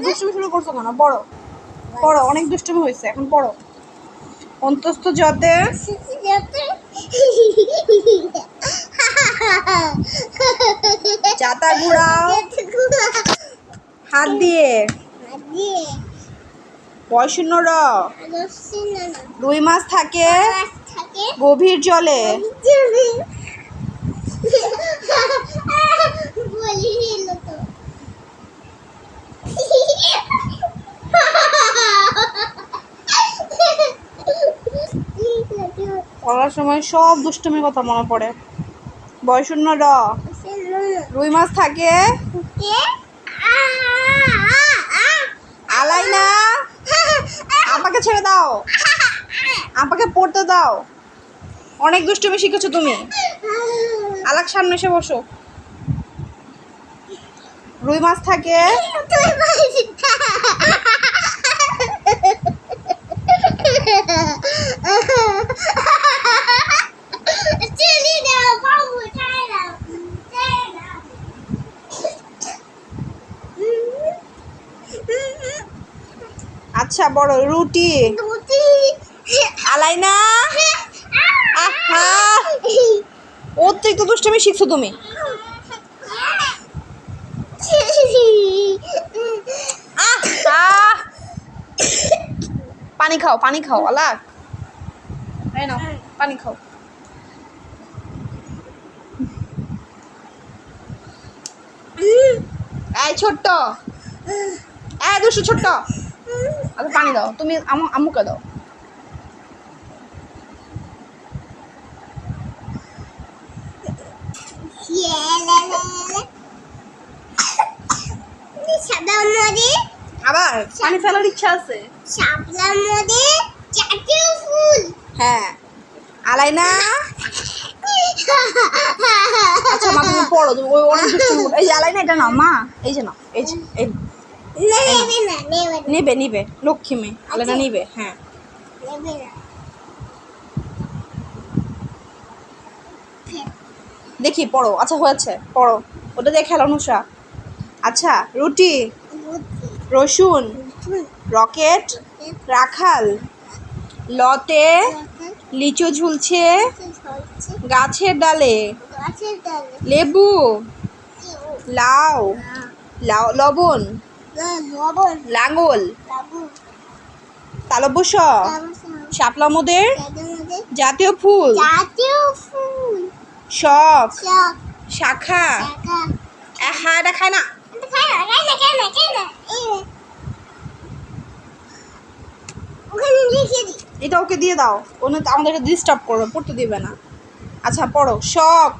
দুষ্টুমি শুরু করছো কেন? পড়ো পড়ো, অনেক দুষ্টুমি হয়েছে, এখন পড়ো। অন্তস্থ জতে চাতা ঘুরাও হাত দিয়ে, বয়শূন্য র রুই মাছ থাকে গভীর জলে। পড়ার সময় সব দুষ্টুমির কথা মনে পড়ে। বয়শূন্য র রুই মাছ থাকে আলাই না। আপাকে ছেড়ে দাও, আপাকে পড়তে দাও, অনেক দুষ্টুমি শিখেছো তুমি। আলাক সামনে এসে বসো। রুই মাছ থাকে আচ্ছা বড় রুটি আলাই না। আহা, অতিরিক্ত দুষ্টুমি শিখছো তুমি। পানি খাও, পানি খাও আলাক, এই নাও পানি খাও। এই ছোট্ট, এই দুষ্টু ছোট্ট, আচ্ছা পানি দাও তুমি, আম্মুকে দাও। আবার পানি ফেলার ইচ্ছা আছে। হ্যাঁ আলাই না। আচ্ছা মা তুমি পড়ো, তুমি ওই অনেক দুষ্টুমি। এই যে আলাই না, এটা নাও মা, এই যে নাও, এই যে এই নিবে নিবে, লক্ষ্মী মেয়ে আলাদা নিবে। হ্যাঁ দেখি পড়ো। আচ্ছা হয়েছে, পড়ো, ওটা দিয়ে খেলো নুসা। আচ্ছা রুটি রসুন রকেট রাখাল লতে লিচু ঝুলছে গাছের ডালে। লেবু লাউ লবণ লাঙল তালব্য শাপলা মোদের জাতীয় ফুল শখ শাখা। হ্যাঁ এটা খায় না, এটা ওকে দিয়ে দাও, আমাদেরকে ডিস্টার্ব করবে, পড়তে দিবে না। আচ্ছা পড়ো। শখ